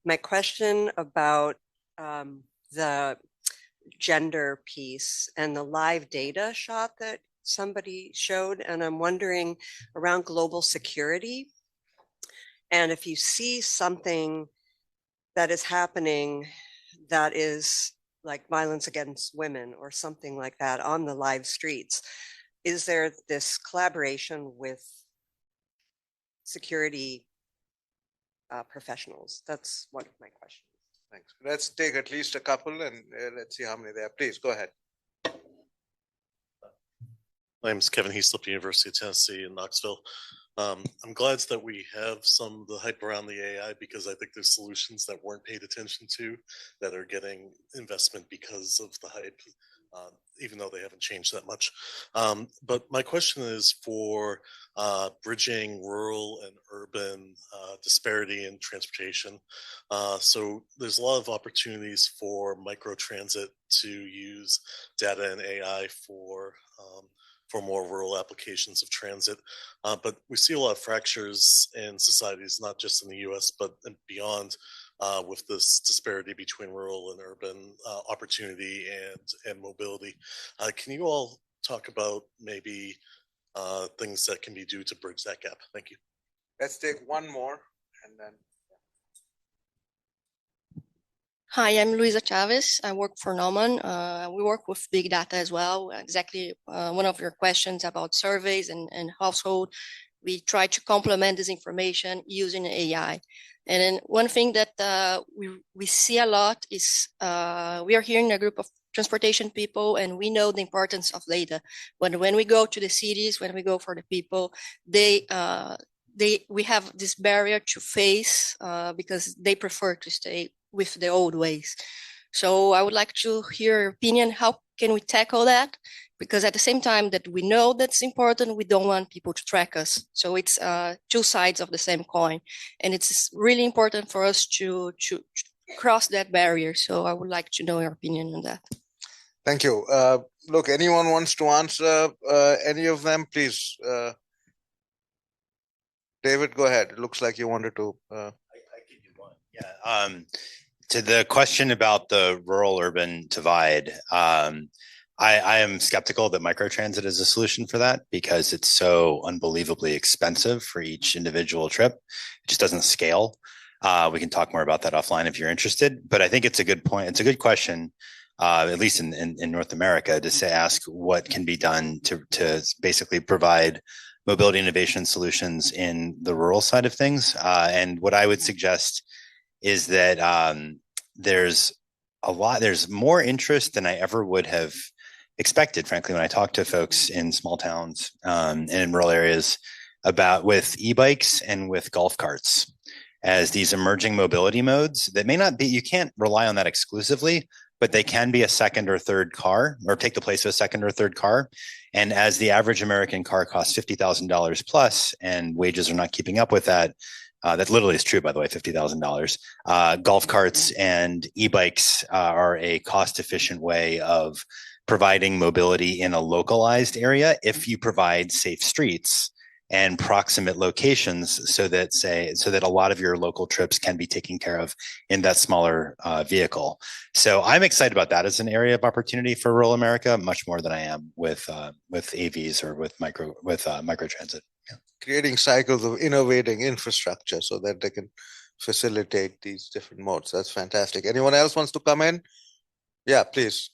My question about the gender piece and the live data shot that somebody showed, and I'm wondering around global security, and if you see something that is happening that is like violence against women or something like that on the live streets, is there this collaboration with security professionals? That's one of my questions. Thanks. Let's take at least a couple and let's see how many there are. Please go ahead. My name is Kevin Heaslip, University of Tennessee in Knoxville. I'm glad that we have some of the hype around the AI, because I think there's solutions that weren't paid attention to that are getting investment because of the hype. even though they haven't changed that much. But my question is for bridging rural and urban disparity in transportation. So there's a lot of opportunities for microtransit to use data and AI for more rural applications of transit. But we see a lot of fractures in societies, not just in the US, but beyond, with this disparity between rural and urban opportunity and mobility. Can you all talk about maybe things that can be done to bridge that gap? Thank you. Let's take one more and then. Hi, I'm Luisa Chavez. I work for Nauman. We work with big data as well. Exactly one of your questions about surveys and household. We try to complement this information using AI. And then one thing that we see a lot is we are here in a group of transportation people, and we know the importance of data. When we go to the cities, when we go for the people, we have this barrier to face because they prefer to stay with the old ways. So I would like to hear your opinion. How can we tackle that? Because at the same time that we know that's important, we don't want people to track us. So it's two sides of the same coin. And it's really important for us to cross that barrier. So I would like to know your opinion on that. Thank you. Look, anyone wants to answer any of them, please. David, go ahead. It looks like you wanted to. I can do one. Yeah. To the question about the rural-urban divide, I am skeptical that microtransit is a solution for that because it's so unbelievably expensive for each individual trip. It just doesn't scale. We can talk more about that offline if you're interested. But I think it's a good point. It's a good question, at least in North America, to ask what can be done to basically provide mobility innovation solutions in the rural side of things. And what I would suggest is that there's more interest than I ever would have expected, frankly, when I talk to folks in small towns and in rural areas with e-bikes and with golf carts as these emerging mobility modes that may not be, you can't rely on that exclusively, but they can be a second or third car or take the place of a second or third car. And as the average American car costs $50,000 plus and wages are not keeping up with that, that literally is true, by the way, $50,000. Golf carts and e-bikes are a cost-efficient way of providing mobility in a localized area if you provide safe streets and proximate locations so that a lot of your local trips can be taken care of in that smaller vehicle. So I'm excited about that as an area of opportunity for rural America, much more than I am with AVs or with microtransit. Yeah. Creating cycles of innovating infrastructure so that they can facilitate these different modes. That's fantastic. Anyone else wants to come in? Yeah, please.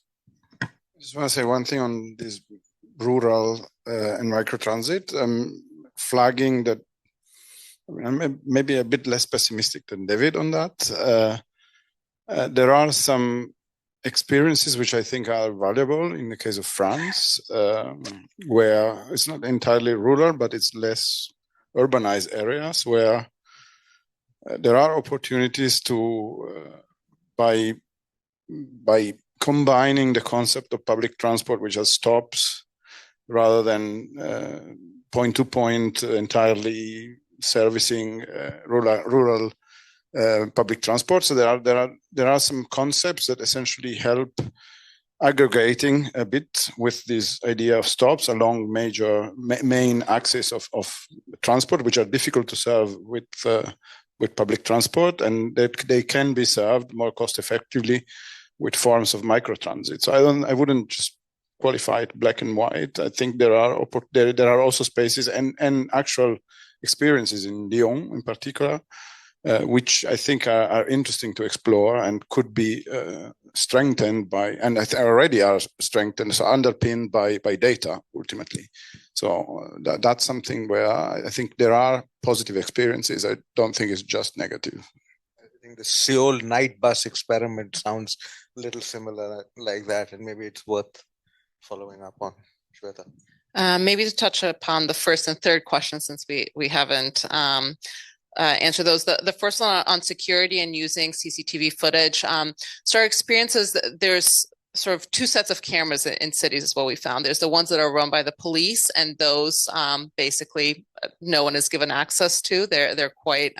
I just want to say one thing on this rural and microtransit. Flagging that I'm maybe a bit less pessimistic than David on that. There are some experiences which I think are valuable in the case of France, where it's not entirely rural, but it's less urbanized areas where there are opportunities to, by combining the concept of public transport, which has stops, rather than point-to-point entirely servicing rural public transport. So there are some concepts that essentially help aggregating a bit with this idea of stops along main axis of transport, which are difficult to serve with public transport, and that they can be served more cost effectively with forms of microtransit. So I wouldn't just qualify it black and white. I think there are also spaces and actual experiences in Lyon in particular, which I think are interesting to explore and could be strengthened by, and already are strengthened, so underpinned by data ultimately. So that's something where I think there are positive experiences. I don't think it's just negative. I think the Seoul night bus experiment sounds a little similar like that, and maybe it's worth following up on. Shweta. Maybe to touch upon the first and third question, since we haven't answered those. The first one on security and using CCTV footage. So our experience is that there's sort of two sets of cameras in cities is what we found. There's the ones that are run by the police, and those basically no one is given access to. They're quite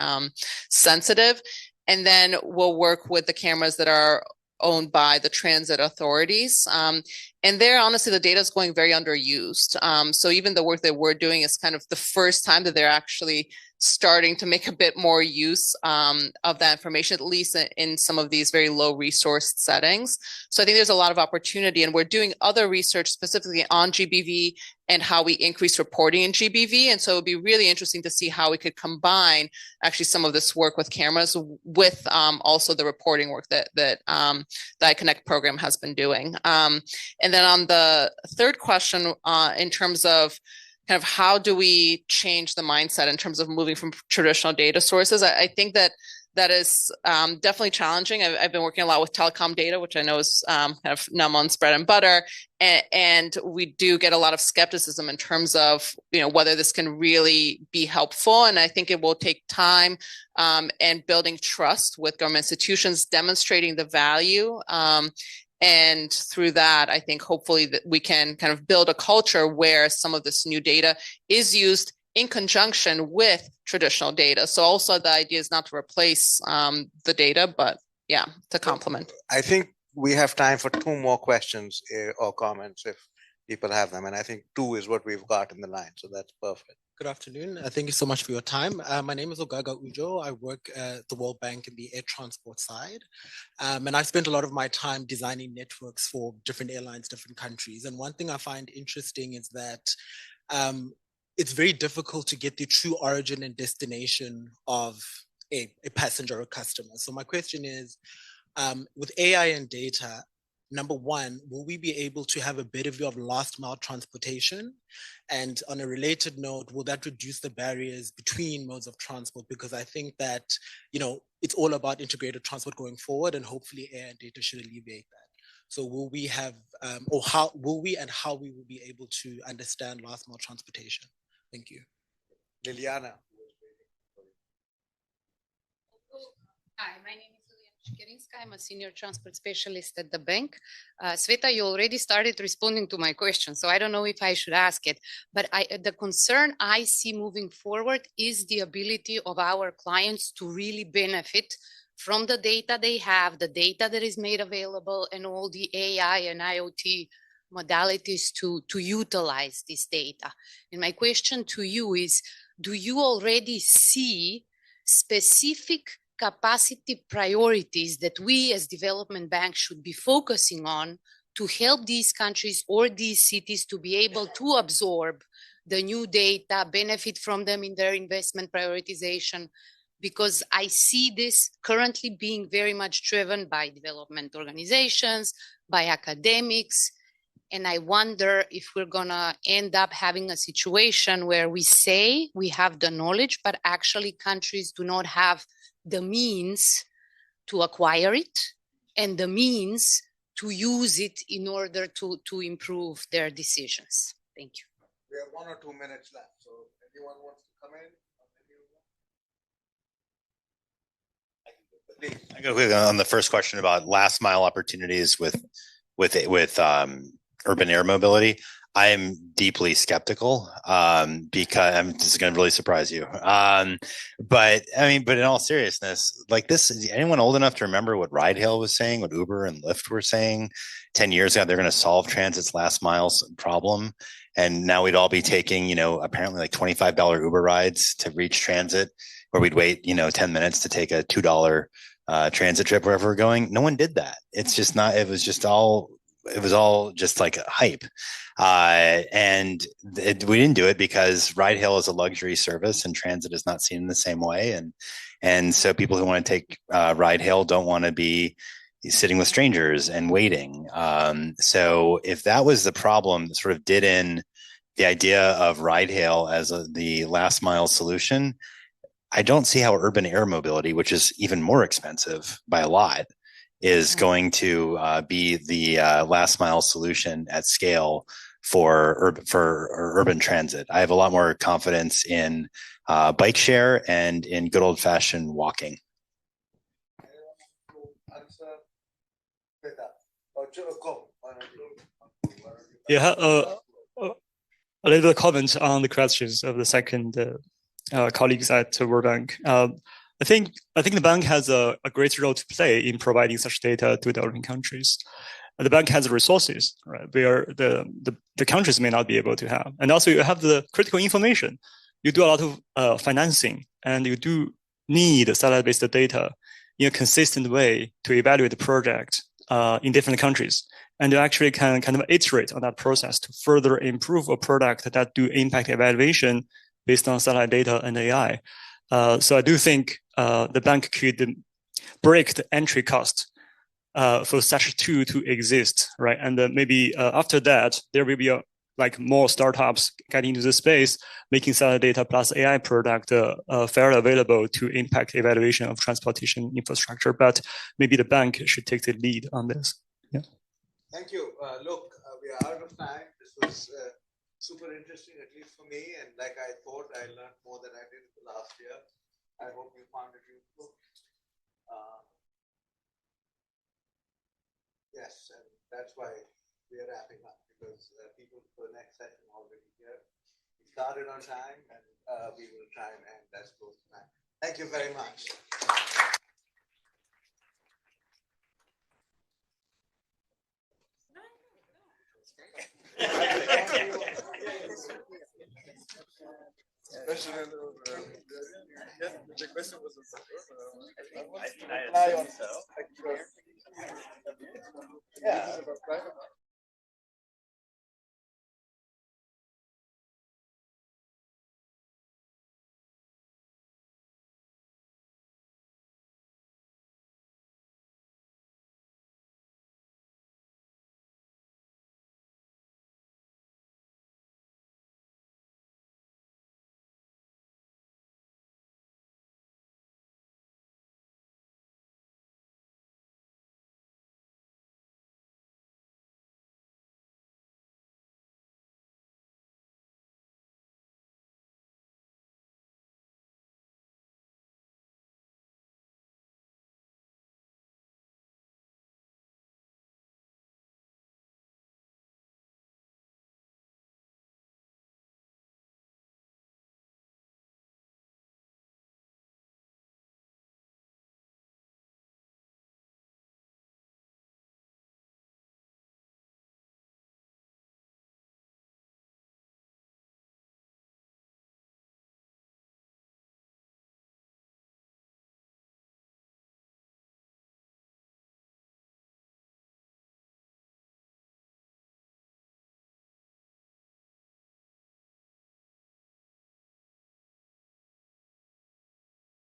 sensitive. And then we'll work with the cameras that are owned by the transit authorities. And there, honestly, the data is going very underused. So even the work that we're doing is kind of the first time that they're actually starting to make a bit more use of that information, at least in some of these very low resource settings. So I think there's a lot of opportunity, and we're doing other research specifically on GBV and how we increase reporting in GBV. And so it would be really interesting to see how we could combine actually some of this work with cameras with also the reporting work that the iConnect program has been doing. And then on the third question, in terms of kind of how do we change the mindset in terms of moving from traditional data sources, I think that is definitely challenging. I've been working a lot with telecom data, which I know is kind of Naman's bread and butter. And we do get a lot of skepticism in terms of, whether this can really be helpful. And I think it will take time and building trust with government institutions, demonstrating the value. And through that, I think hopefully that we can kind of build a culture where some of this new data is used in conjunction with traditional data. So also the idea is not to replace the data, but to complement. I think we have time for two more questions or comments if people have them. And I think 2 is what we've got in the line. So that's perfect. Good afternoon. Thank you so much for your time. My name is Ogaga Ujo. I work at the World Bank in the air transport side. And I've spent a lot of my time designing networks for different airlines, different countries. And one thing I find interesting is that it's very difficult to get the true origin and destination of a passenger or customer. So my question is, with AI and data, number one, will we be able to have a better view of last mile transportation? And on a related note, will that reduce the barriers between modes of transport? Because I think that, it's all about integrated transport going forward, and hopefully AI and data should alleviate that. So will we have, or how will we be able to understand last mile transportation? Thank you. Liliana. Hi, my name is Shkerinska. I'm a senior transport specialist at the bank. Sveta, you already started responding to my question, so I don't know if I should ask it. But the concern I see moving forward is the ability of our clients to really benefit from the data they have, the data that is made available, and all the AI and IoT modalities to utilize this data. And my question to you is, do you already see specific capacity priorities that we as development banks should be focusing on to help these countries or these cities to be able to absorb the new data, benefit from them in their investment prioritization? Because I see this currently being very much driven by development organizations, by academics. And I wonder if we're gonna end up having a situation where we say we have the knowledge, but actually countries do not have the means to acquire it and the means to use it in order to improve their decisions. Thank you. We have 1 or 2 minutes left. So anyone wants to come in? Please. I go quick on the first question about last mile opportunities with urban air mobility. I am deeply skeptical because this is going to really surprise you. But in all seriousness, like this, is anyone old enough to remember what RideHail was saying, what Uber and Lyft were saying 10 years ago? They're going to solve transit's last mile problem. And now we'd all be taking, apparently like $25 Uber rides to reach transit, where we'd wait, 10 minutes to take a $2 transit trip wherever we're going. No one did that. It's just not, it was all just like a hype. And we didn't do it because RideHail is a luxury service and transit is not seen in the same way. And so people who want to take RideHail don't want to be sitting with strangers and waiting. So if that was the problem that sort of did in the idea of RideHail as the last mile solution, I don't see how urban air mobility, which is even more expensive by a lot, is going to be the last mile solution at scale for urban transit. I have a lot more confidence in bike share and in good old fashioned walking. Yeah, a little comment on the questions of the second colleagues at the World Bank. I think the bank has a great role to play in providing such data to developing countries. The bank has resources, right, where the countries may not be able to have. And also you have the critical information. You do a lot of financing, and you do need satellite-based data in a consistent way to evaluate the project in different countries. And you actually can kind of iterate on that process to further improve a product that do impact evaluation based on satellite data and AI. So I do think the bank could break the entry cost for such a tool to exist, right? And maybe after that, there will be more startups getting into the space, making satellite data plus AI product fairly available to impact evaluation of transportation infrastructure. But maybe the bank should take the lead on this. Yeah. Thank you. Look, we are out of time. This was super interesting, at least for me. And like I thought, I learned more than I did the last year. I hope you found it useful. Yes, and that's why we are wrapping up, because people for the next session are already here. We started on time, and we will try and end as close to time. Thank you very much. The question was I so. Yeah.